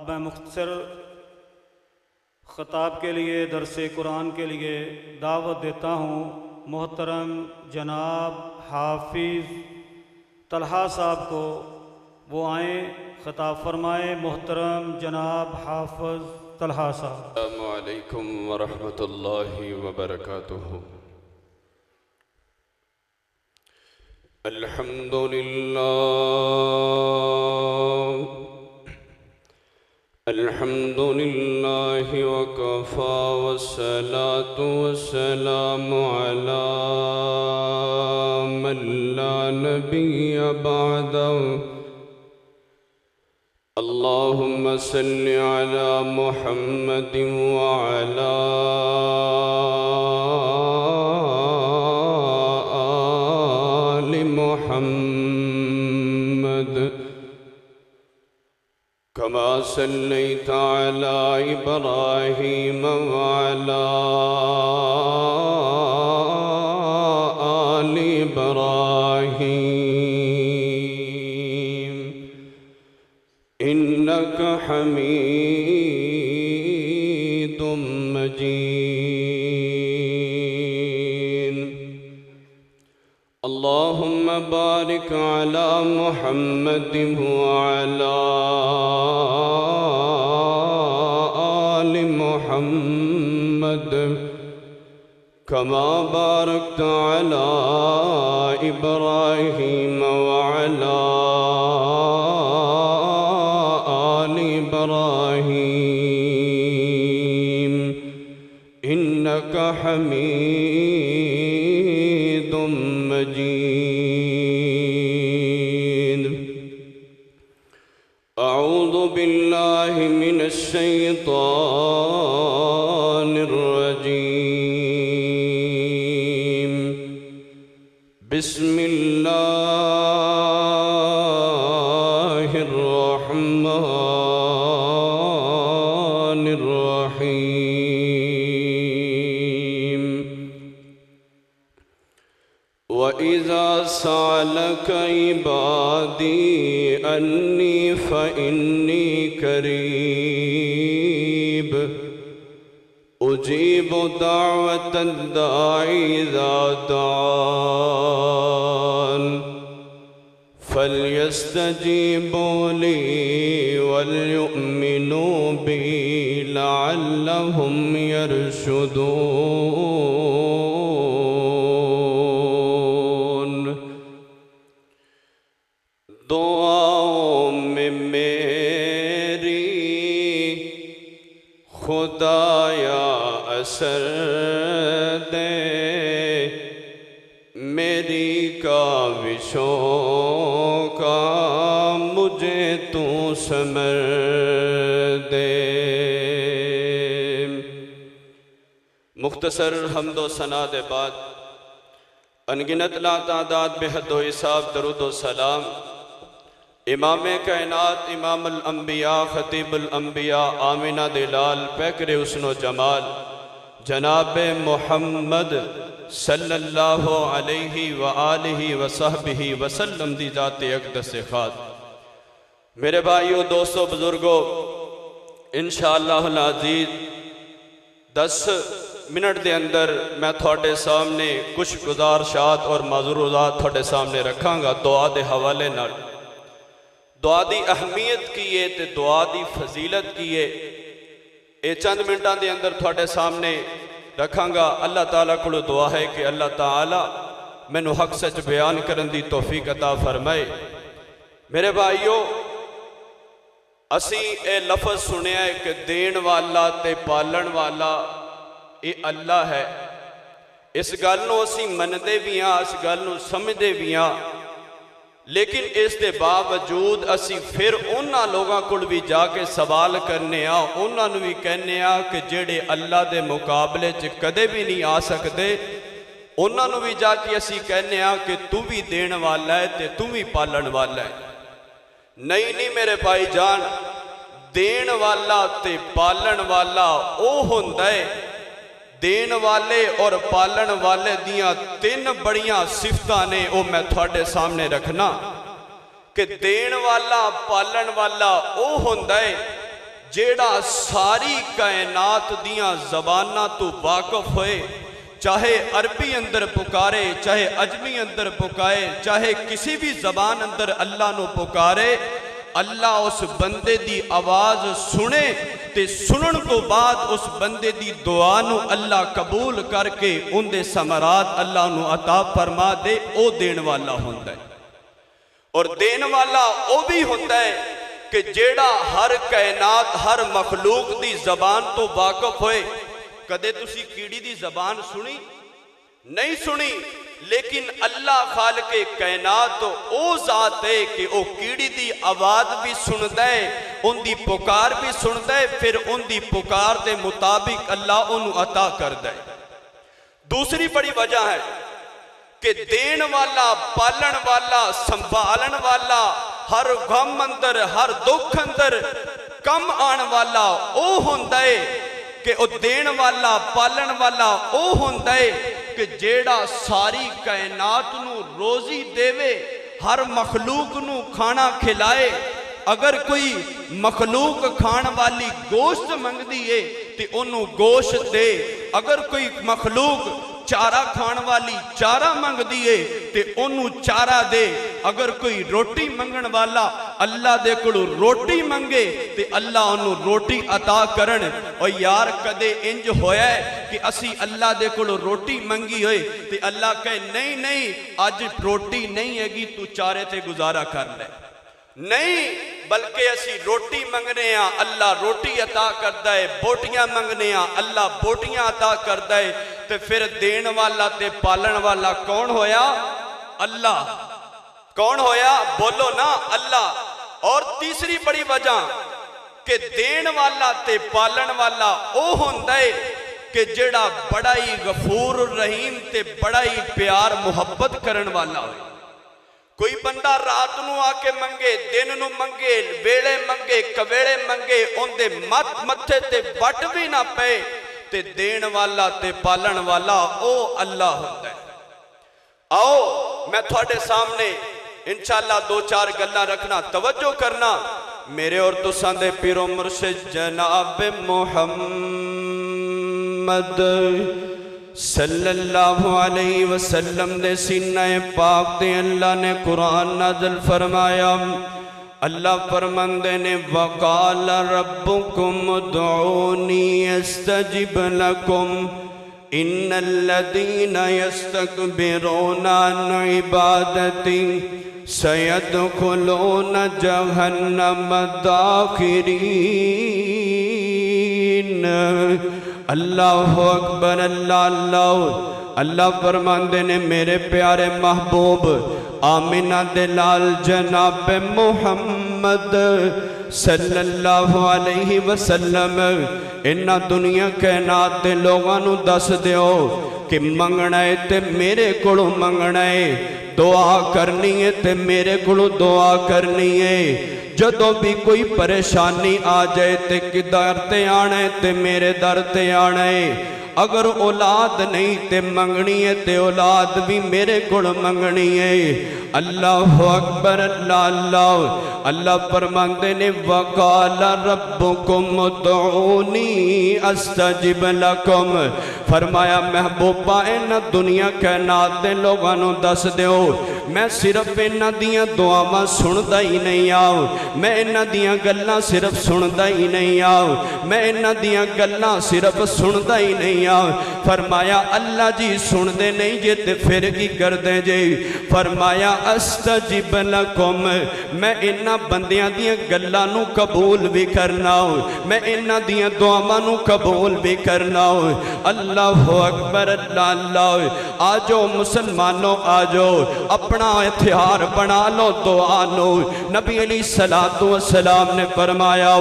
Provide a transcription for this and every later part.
اب میں مختصر خطاب کے لیے درس قرآن کے لیے دعوت دیتا ہوں محترم جناب حافظ طلحہ صاحب کو، وہ آئیں خطاب فرمائیں۔ محترم جناب حافظ طلحہ صاحب۔ السلام علیکم ورحمۃ اللہ وبرکاتہ۔ الحمد للہ الحمد للہ وکفی والصلاة والسلام علی من لا نبی بعدہ۔ اللہم صل علی محمد وعلی آل محمد کما صلیت علی ابراہیم وعلی آل ابراہیم انک حمید مجید۔ اللہم بارک علی محمد وعلی آل محمد کما بارکت علی ابراہیم وعلی آل ابراہیم انک حمید مجید۔ اعوذ باللہ من الشیطان الرجیم، بسم اللہ الرحمن الرحیم۔ وَإِذَا سَأَلَكَ عِبَادِي أَنِّي فَإِنِّي قَرِيبٌ أُجِيبُ دَعْوَةَ الدَّاعِ إِذَا دَعَانِ فَلْيَسْتَجِيبُوا لِي وَلْيُؤْمِنُوا بِي لَعَلَّهُمْ يَرْشُدُونَ۔ دعاؤں میں میری خدایا اثر دے، میری کاوشوں کا مجھے تو ثمر دے۔ مختصر حمد و ثنا دے بعد انگنت لا تعداد بے حد و حساب درود و سلام امام کائنات، امام الانبیاء، خطیب الانبیاء، آمینہ دلال، پیکر حسن و جمال، جناب محمد صلی اللہ علیہ وآلہ وصحبہ وسلم دی ذات اقدس خاص۔ میرے بھائیو، دوستو، بزرگو، انشاءاللہ العزیز 10 منٹ دے اندر میں تھوڑے سامنے کچھ گزارشات اور معذورات تھوڑے سامنے رکھاں گا دعا دے حوالے نال۔ دعا دی اہمیت کیے تے دعا دی فضیلت کیے اے چند منٹاں دے اندر تھوڑے سامنے رکھاں گا۔ اللہ تعالیٰ کو دعا ہے کہ اللہ تعالیٰ میں نو حق سچ بیان کرن دی توفیق عطا فرمائے۔ میرے بھائیو، اسی اے لفظ سنیا ہے کہ دین والا تے پالن والا اے اللہ ہے۔ اس گل نو اسی مندے بھی ہاں، اس گل نو سمجھدے بھی ہاں، لیکن اس دے باوجود اسی پھر انہاں لوگاں کل بھی جا کے سوال کرنے آ، انہاں نو بھی کہنے آ کہ جڑے اللہ دے مقابلے چ کدے بھی نہیں آ سکتے، انہاں نو بھی جا کے اسی کہنے آ کہ تو بھی دین والا ہے تے تو بھی پالن والا ہے۔ نہیں میرے بھائی جان، دین والا تے پالن والا او ہوندا ہے۔ دین والے اور پالن والے دیاں 3 بڑیاں صفتاں نے، او میں تھوڑے سامنے رکھنا کہ دین والا پالن والا او ہوندا ہے جیڑا ساری کائنات دیاں زباناں تو واقف ہوئے، چاہے عربی اندر پکارے، چاہے عجمی اندر پکارے، چاہے کسی بھی زبان اندر اللہ نو پکارے، اللہ اس بندے دی آواز سنے تے سنن تو بعد اس بندے دی دعا نو اللہ قبول کر کے ان دے ثمرات اللہ نو عطا فرما دے۔ او دین والا ہوندا ہے، اور دین والا او بھی ہوندا ہے کہ جیڑا ہر کائنات ہر مخلوق دی زبان تو واقف ہوئے۔ کدے تسی کیڑی دی زبان سنی؟ نہیں سنی، لیکن اللہ خالق کائنات او ذات ہے کہ او کیڑی دی آواز بھی سندا ہے، ان دی پکار بھی سندا ہے، پھر ان دی پکار دے مطابق اللہ انہوں عطا کردا ہے۔ دوسری بڑی وجہ ہے کہ دین والا، پالن والا، سنبھالن والا، ہر غم اندر، ہر دکھ اندر کم آن والا او ہوندا ہے کہ او دین والا، پالن والا او ہوندا ہے کہ جیڑا ساری کائنات نو روزی دیوے، ہر مخلوق نو کھانا کھلائے۔ اگر کوئی مخلوق کھان والی گوشت منگ دیئے تے انہوں گوشت دے، اگر کوئی مخلوق چارہ کھان والی چارہ منگ دیئے تے انہوں چارہ دے، اگر کوئی روٹی منگن والا اللہ دے کڑو روٹی منگے تے اللہ انہوں روٹی عطا کرن۔ اور یار کدے انج ہویا ہے کہ اسی اللہ دے کڑو روٹی منگی ہوئے تے اللہ کہے نہیں نہیں آج روٹی نہیں ہے گی، تو چارے تے گزارا کر لے؟ نہیں، بلکہ اسی روٹی منگنے ہیں اللہ روٹی عطا کردا ہے، بوٹیاں منگنے ہیں اللہ بوٹیاں عطا کردا ہے۔ تے پھر دین والا تے پالن والا کون ہویا؟ اللہ۔ کون ہویا؟ بولو نا، اللہ۔ اور تیسری بڑی وجہ کہ دین والا تے پالن والا او ہوندا ہے کہ جڑا بڑا ہی غفور الرحیم تے بڑا ہی پیار محبت کرن والا ہوئے۔ کوئی بندہ رات نو آ کے منگے، دن نو منگے، ویڑے منگے، کویڑے منگے، ان دے متھے تے بٹ بھی نہ پے تے دین والا تے پالن والا او اللہ ہوتا ہے۔ آؤ میں تھوڑے سامنے انشاءاللہ دو چار گلہ رکھنا، توجہ کرنا۔ میرے اور تساں دے پیر و مرشد جناب محمد صلی اللہ علیہ وسلم دے سینہ پاک دے اللہ نے قرآن نازل فرمایا۔ اللہ فرماندے نے وقال ربکم ادعونی استجب لکم ان الذین یستکبرون عن عبادتی سیدخلون جہنم داخرین۔ اللہ اکبر، اللہ اللہ۔ اللہ فرماندے نے میرے پیارے محبوب آمینہ دلال جناب محمد صلی اللہ علیہ وسلم انہا دنیا کائنات دے لوگاں نو دس دیو کہ منگنا ہے تے میرے کڑو منگنا ہے، دعا کرنی ہے تے میرے کڑو دعا کرنی ہے۔ جدو بھی کوئی پریشانی آ جائے تے کدھر تے آنا ہے تے میرے در تے آنا ہے۔ اگر اولاد نہیں تے منگنی ہے تے اولاد بھی میرے کڑ منگنی ہے۔ اللہ اکبر، اللہ اللہ۔ اللہ فرماندے نے وقال ربکم ادعونی استجب لکم۔ فرمایا محبوبہ انہا دنیا کائنات دے لوگاں نو دس دیو میں صرف انہا دیاں دعاواں سندا ہی نہیں آؤ، میں انہا دیاں گلاں صرف سندا ہی نہیں آؤ، میں انہا دیاں گلاں صرف سندا ہی نہیں آؤ۔ فرمایا اللہ جی سن دے نہیں جے تے پھر کی کر دے جے؟ فرمایا استجب لکم، میں انہا بندیاں دیاں گلاں نو قبول بھی کرنا ہوں، میں انہا دیاں دعاواں نو قبول بھی کرنا ہوں۔ اللہ اکبر، اللہ اللہ۔ آجو مسلمانوں آجو، اپنا ہتھیار بنا لو دعا نو۔ نبی علیہ السلام نے فرمایا،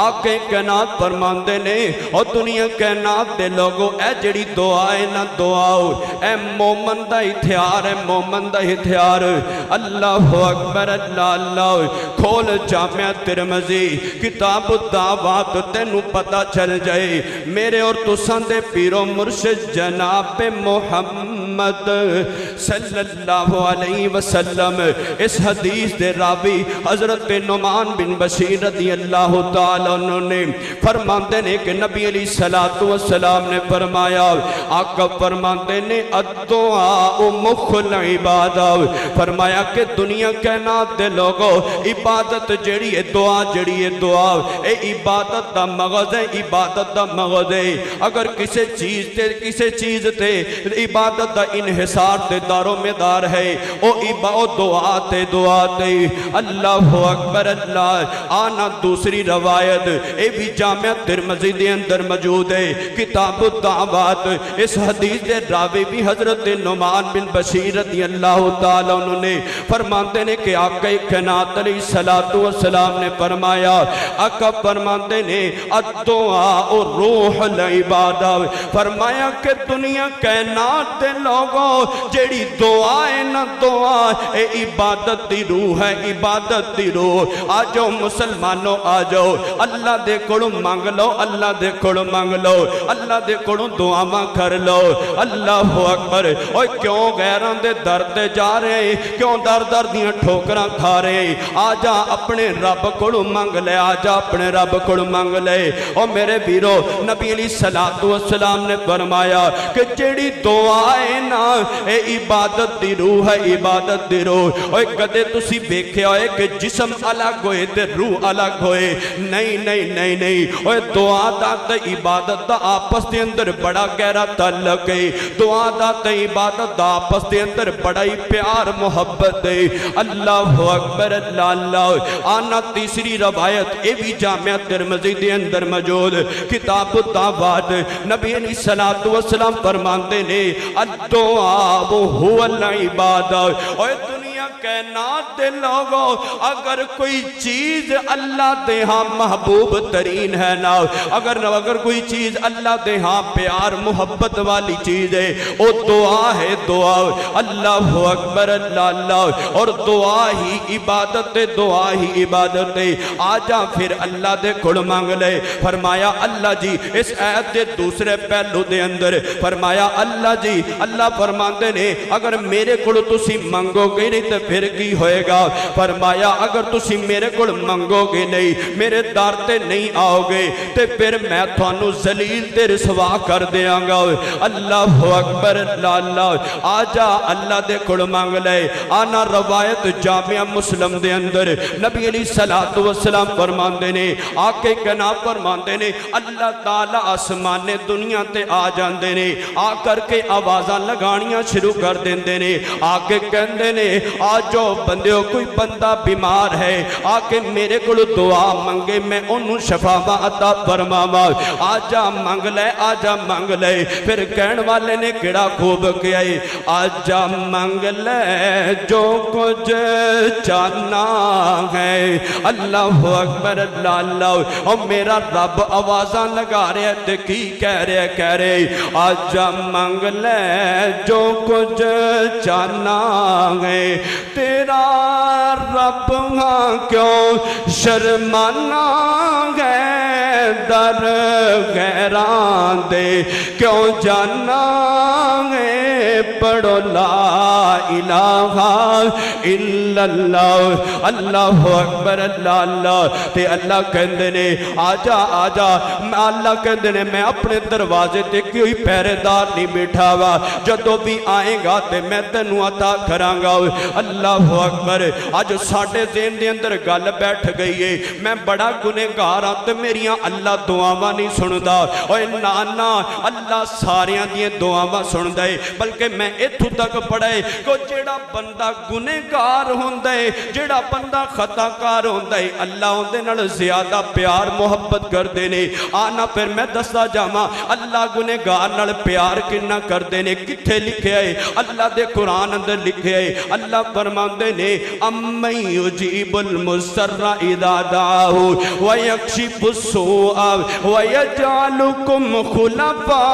آقا کائنات فرماندے نے اور دنیا کائنات دے لوگو اے جڑی دعا ہے نہ دعاؤ، اے مومن دا ہتھیار ہے، مومن دا ہتھیار۔ اللہ اکبر، اللہ اللہ۔ کھول جامعہ ترمذی کتاب الدعوات تینوں پتہ چل جائے میرے اور تساں دے پیر و مرشد جناب محمد محمد صلی اللہ علیہ وسلم۔ اس حدیث دے راوی حضرت نعمان بن بشیر رضی اللہ تعالیٰ عنہ نے فرماتے نے کہ نبی علیہ السلام نے فرمایا، آقا فرماتے نے الدعاء مخ العبادہ، فرمایا کہ دنیا کائنات دے لوگوں عبادت جڑی ہے دعا جڑی ہے دعا اے عبادت دا مغز ہے، عبادت دا مغز ہے۔ اگر کسی چیز تے عبادت دا انحصار تے دارو مدار ہے او دعا تے اللہ اکبر اللہ۔ آنا دوسری روایت اے بھی جامعہ ترمذی دے اندر موجود ہے، کتاب الدعوات۔ اس حدیث دے راوی بھی حضرت نعمان بن بشیر رضی اللہ تعالیٰ عنہ نے فرماتے نے کہ آقا کائنات علیہ السلام نے فرمایا، آقا فرماتے نے الدعاء روح العبادہ، فرمایا کہ دنیا کائنات دے لوگوں جیڑی دعا ہے نہ دعا اے عبادت دی روح ہے، عبادت دی روح۔ آ جاؤ مسلمانوں آ جاؤ، اللہ دے کولوں مانگ لو، اللہ دے کولوں مانگ لو، اللہ دے کولوں دعاواں کر لو۔ اللہ اکبر۔ اوہ کیوں غیراں دے درد جا رہے، کیوں در دیاں ٹھوکراں کھا رہے؟ آ جا اپنے رب کولوں مانگ لے، آ جا اپنے رب کولوں مانگ لے۔ او میرے بیرو، نبی علیہ السلام نے فرمایا کہ جیڑی دعا ہے نا اے عبادت دی روح ہے، عبادت دی روح۔ اوہ کدے تسی بیکھیا ہوئے کہ جسم الگ ہوئے تے روح الگ ہوئے؟ نہیں نہیں نہیں نہیں۔ اوہ دعا دا تے عبادت دا آپس دے اندر بڑا گہرا تعلق ہے، دعا دا تے عبادت دا آپس دے اندر بڑا ہی پیار محبت ہے۔ اللہ اکبر اللہ اللہ۔ آنا تیسری روایت اے بھی جامعہ ترمذی دے اندر موجود، کتاب الدعوات۔ نبی علیہ السلام فرماتے نے الدعاء هو العبادہ۔ اور دنیا کائنات دے لوگوں اگر کوئی چیز اللہ دے ہاں محبوب ترین ہے نا، اگر کوئی چیز اللہ دے ہاں پیار محبت والی چیز ہے وہ دعا ہے، دعا۔ اللہ اکبر اللہ اللہ۔ اور دعا ہی عبادت ہے، دعا ہی عبادت ہے۔ آجا پھر اللہ دے کھڑ مانگ لے۔ فرمایا اللہ جی اس آیت دے دوسرے پہلو دے اندر فرمایا اللہ جی، اللہ فرماندے نے اگر میرے کھڑ تسی منگو گے نہیں تو پھر کی ہوئے گا؟ فرمایا اگر تسی میرے کھڑ منگو گے نہیں، میرے دار تے نہیں آؤ گے تے پھر میں تھانو ذلیل تے رسوا کر دیاں گا۔ اللہ اکبر اللہ اللہ۔ آجا اللہ دے کھڑ مانگ لے۔ آنا روایت جامعہ مسلم دے اندر نبی علیہ السلام فرماندے نے، آکے کنا فرماندے نے اللہ تعالیٰ آسمان دنیا تے آ جاندے نے، آ کر کے آوازاں لگانیاں شروع کر دیندے نے، آکے کہندے نے آجو بندیوں کوئی بندہ بیمار ہے آکے میرے کل دعا منگے میں انہوں شفا عطا فرماواں۔ آجا مانگ لے، آجا مانگ لے۔ پھر کہن والے نے کڑا خوب کیا ہے، آجا مانگ لے جو کچھ چاہنا ہے۔ اللہ اکبر اللہ اللہ۔ اور میرا رب آوازاں لگا رہے تھے کی کہہ رہے آجا مانگ لے جو کچھ چاہنا ہے، تیرا رب ہاں کیوں شرمانا ہے، در غیران دے کیوں جانا ہے، پڑھو لا الہ الا اللہ۔ اللہ اکبر اللہ اللہ۔ تے اللہ کہندے نے آجا آجا، اللہ کہندے نے میں اپنے دروازے تے کوئی پہرے دار نہیں بیٹھا ہوا، جدو بھی آئیں گا تے میں تینوں عطا کراں گا۔ اللہ اکبر۔ آج ساڈے ذہن دے اندر گل بیٹھ گئی ہے میں بڑا گنہگار ہاں تے میریاں اللہ دعاواں نہیں سندا۔ اوے نانا اللہ ساریاں دیاں دعاواں سندا ہے، بلکہ میں اتھوں تک پڑھا ہے کہ جیڑا بندہ گنہگار ہوندا ہے، جیڑا بندہ خطا کار ہوندا ہے، اللہ اندے نال زیادہ پیار محبت کردے نے۔ آنا پھر میں دستا جاواں اللہ گنہگار نال پیار کنا کردے نے، کتھے لکھے ہے؟ اللہ دے قرآن اندر لکھے ہے۔ اللہ فرماندے نے امن یجیب المضطر اذا دعاہ ویکشف السوء ویجعلکم خلفاء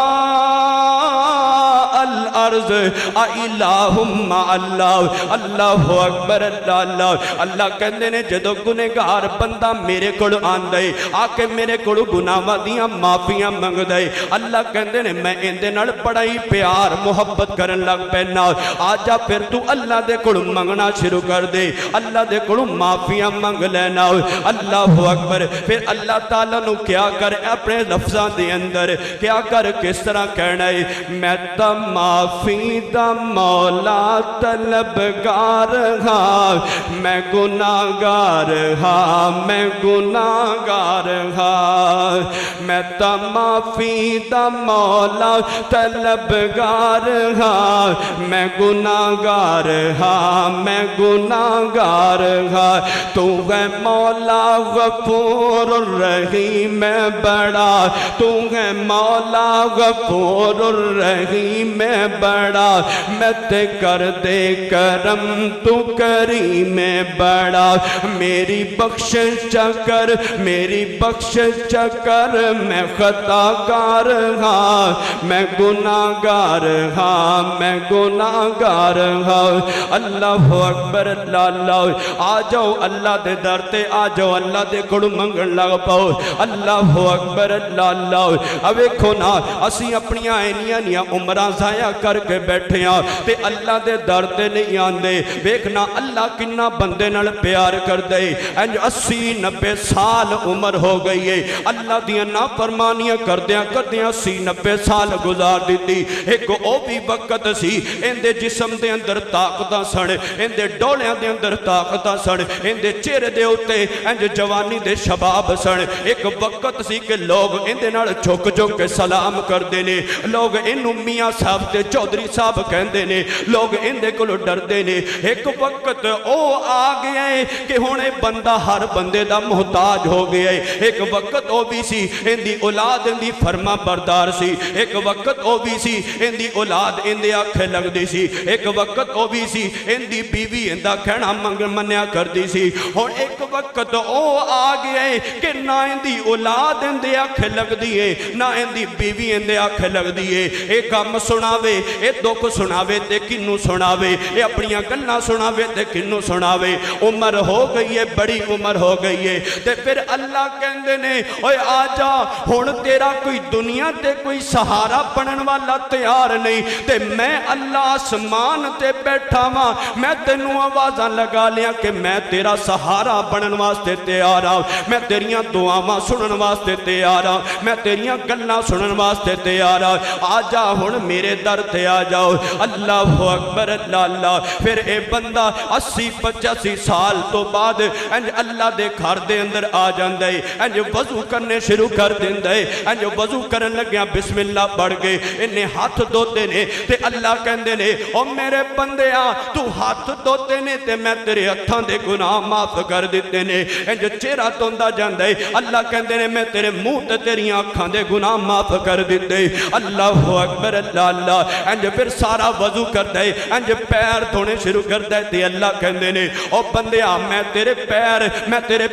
الارض الہم مع اللہ اللہ اکبر اللہ اللہ اللہ کہندے نے جدو گنہگار بندہ میرے کول آندا ہے آ کے میرے کول گناہاں دیاں معافیاں منگدا ہے اللہ کہندے نے میں اندے نال بڑا ہی پیار محبت کرن لگ پینا آ جا پھر تو اللہ دے کول منگنا شروع کر دے اللہ دے کول معافیاں منگ لینا اللہ اکبر پھر اللہ تعالیٰ نو کیا کر اپنے لفظاں دے اندر کیا کر کس طرح کہنا ہے میں تا معافی دا مولا طلبگار ہاں میں گناہگار ہاں میں گناہگار ہاں میں تا معافی دا مولا طلبگار ہاں میں گناہگار ہاں میں گناہگار ہاں تو ہے مولا غفور الرحیم میں بڑا تو ہے مولا غفور الرحیم میں بڑا میں تے کر دے کرم تو کریم میں بڑا میری بخشش چکر میری بخشش چکر میں خطا کار ہاں میں گناہگار ہاں میں گناہگار ہاں اللہ اکبر اللہ اللہ آ جاؤ اللہ دے در تے آ جاؤ اللہ دے کول منگن لگ پاؤ اللہ اکبر اللہ اللہ اب ویکھو نا اسی اپنی اینیاں عمراں ضائع کر کے بیٹھے ہاں تے اللہ دے در تے نہیں آندے ویکھنا اللہ کنا بندے نال پیار کردے انج 80-90 سال عمر ہو گئی ہے اللہ دیاں نافرمانیاں کردیاں 80-90 سال گزار دیتی ایک او بھی وقت سی اندے جسم دے اندر طاقتاں سن اندے ڈولیاں دے اندر طاقتاں سن اندے چہرے دے اوتے انج جوانی دے شباب سن ایک وقت سی کہ لوگ اندے نال جھک جھک کے سلام کردے نے لوگ انہوں میاں صاحب تے چودھری صاحب کہندے نے لوگ اندے کولو ڈردے نے ایک وقت او آ گیا ہے کہ ہونے بندہ ہر بندے دا محتاج ہو گیا ہے ایک وقت او بھی سی اندی اولاد اندی فرما بردار سی ایک وقت او بھی سی اندی اولاد اندے آنکھیں لگ دی سی ایک وقت او بھی سی اندی بیوی اندہ کہنا منیا کر دی سی اور ایک وقت او آ گیا ہے کہ نہ اندی اولاد اندے آنکھیں لگ دیئے نہ اندی بیوی اندے آنکھیں لگ دیئے ایک کام سناوے ایک دکھ سناوے تے کنوں سناوے اے اپنیاں گلاں سناوے تے کنوں سناوے عمر ہو گئی ہے بڑی عمر ہو گئی ہے تے پھر اللہ کہندے نے اوے آ جا ہن تیرا کوئی دنیا تے کوئی سہارا بنن والا تیار نہیں تے میں اللہ آسمان تے بیٹھا ماں میں تینوں آوازاں لگا لیا کہ میں تیرا سہارا بنن واسطے تیار ہوں میں تیریاں دعاواں سنن واسطے تیار ہوں میں تیریاں گلاں سنن واسطے تیار ہوں آ جا ہن میرے در تے آ جاؤ اللہ اکبر اللہ اللہ پھر اے بندہ 80-85 سال تو بعد انج اللہ دے گھر دے اندر آ جاندا ہے انج وضو کرنے شروع کر دیندا ہے انج وضو کرن لگیا بسم اللہ پڑھ کے انہیں ہاتھ دھوتے نے تے اللہ کہندے نے او میرے بندیاں تو ہاتھ دھوتے نے تے میں تیرے ہتھاں دے گناہ معاف کر دیتے نے انج چہرہ دھوندا جاندا ہے اللہ کہندے نے میں تیرے منہ تے تیریاں اکھاں دے گناہ معاف کر دیتے اللہ اکبر اللہ اللہ انج پھر سارا وضو کردا ہے انج پیر دھونے شروع کردا ہے تے اللہ کہندے نے او بندیا میں تیرے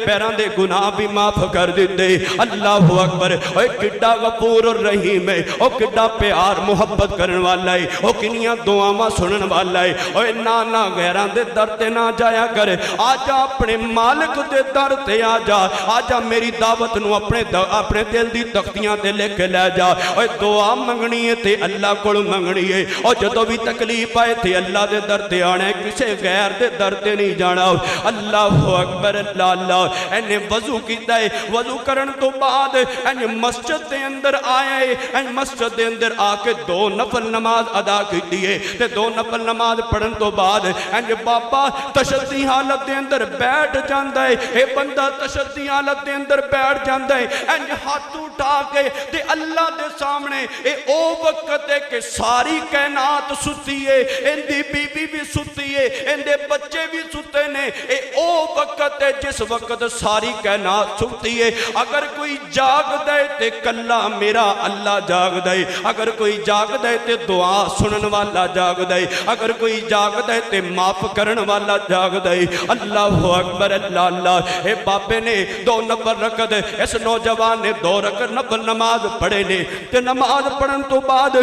پیراں دے گناہ بھی معاف کر دیتے اللہ اکبر اوے کڈا غفور الرحیم ہے او کڈا پیار محبت کرن والا ہے او کنیاں دعاواں سنن والا ہے اوے نانا غیراں دے در تے نہ جایا کر آ جا اپنے مالک دے در تے آ جا میری دعوت نو اپنے دل دی تختیاں تے لے کے لے جا اوے دعا منگنی ہے تے اللہ کول منگنی ہے او جدوں بھی تکلیف آئے تے اللہ دے در تے آنا ہے کسے غیر دے در تے نہیں جانا اللہ اکبر اللہ اللہ اینے وضو کیتا ہے وضو کرن تو بعد اینے مسجد دے اندر آیا ہے اینے مسجد دے اندر آ کے 2 نفل نماز ادا کیتی ہے تے 2 نفل نماز پڑھن تو بعد اینے بابا تشدی حالت دے اندر بیٹھ جاندا ہے اے بندہ تشدی حالت دے اندر بیٹھ جاندا ہے اینے ہاتھ اٹھا کے تے اللہ دے سامنے اے او وقت ہے کہ ساری کائنات ستی ہے اندی بی بی بھی ستی ہے اندے بچے بھی ستے نے اے او وقت ہے جس وقت ساری کائنات ستی ہے اگر کوئی جاگ دے تے کلا میرا اللہ جاگ دے اگر کوئی جاگ دے تے دعا سنن والا جاگ دے اگر کوئی جاگ دے تے معاف کرن والا جاگ دے اللہ اکبر اللہ اللہ اے باپے نے 2 نفل رکعت اس نوجوان نے 2 رکعت نفل نماز پڑھے نے تے نماز پڑھن تو بعد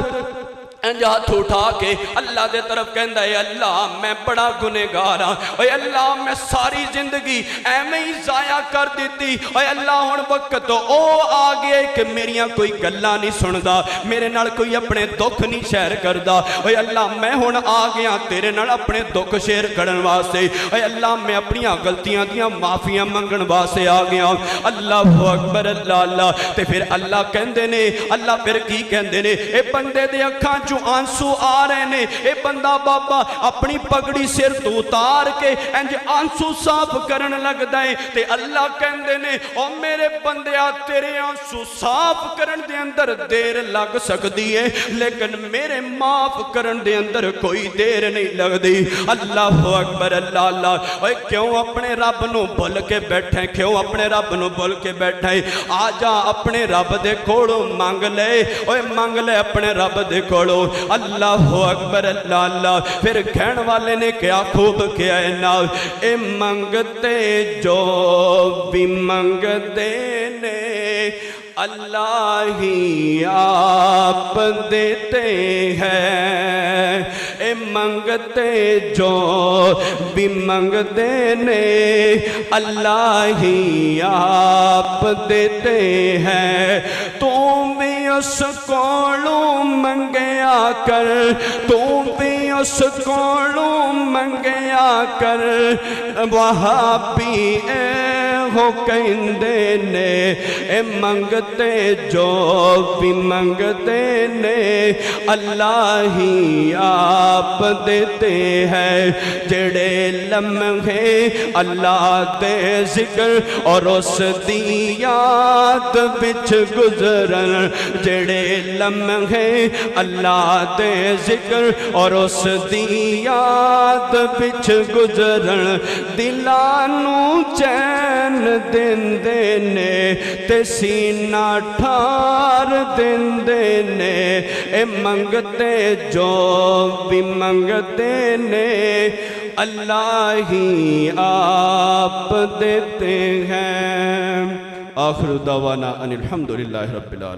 انج ہاتھ اٹھا کے اللہ دے طرف کہندا ہے اللہ میں بڑا گنہگار ہاں، اے اللہ میں ساری زندگی ایویں ہی ضائع کر دیتی، اے اللہ ہن وقت او آ گیا کہ میریاں کوئی گلاں نہیں سندا، میرے نال کوئی اپنے دکھ نہیں شیئر کردا، اے اللہ میں ہن آ گیا تیرے نال اپنے دکھ شیئر کرن واسطے، اے اللہ میں اپنی غلطیاں دیاں معافیاں منگن واسطے آ گیا۔ اللہ اکبر، اللہ اللہ۔ تے پھر اللہ کہندے نے، اللہ پھر کی کہندے نے، اے بندے دے اکھاں جو آنسو آ رہے نے، اے بندہ بابا اپنی پگڑی سر تو اتار کے انج آنسو صاف کرن لگ دائیں، تے اللہ کہندے نے او میرے بندیا تیرے آنسو صاف کرن دے اندر دیر لگ سکتی ہے لیکن میرے معاف کرن دے اندر کوئی دیر نہیں لگ دی۔ اللہ اکبر، اللہ اللہ۔ اے کیوں اپنے رب نو بھول کے بیٹھے، کیوں اپنے رب نو بھول کے بیٹھے؟ آ جا اپنے رب دے کولوں مانگ لے، اوے مانگ لے اپنے رب دے کولوں۔ اللہ اکبر، اللہ اللہ۔ پھر کہن والے نے کیا خوب کیا ہے نا، اے منگتے جو بھی منگتے نے اللہ ہی آپ دیتے ہیں، اے منگتے جو بھی منگتے نے اللہ ہی آپ دیتے ہیں۔ تو بھی اس کولوں منگیا کر، تو بھی اس کولوں منگیا کر، وہاں بھی اے ہو کہندے نے، اے منگتے جو بھی منگتے نے اللہ ہی آپ دیتے ہیں۔ جڑے لمحے اللہ دے ذکر اور اس دی یاد وچ گزرن، جڑے لمحے اللہ دے ذکر اور اس دی یاد وچ گزرن، دلانوں چین دیندے نے تے سینہ ٹھار دیندے نے، اے منگتے جو بھی منگتے نے اللہ ہی آپ دیتے ہیں۔ آخر دعوانا ان الحمدللہ رب العالمین۔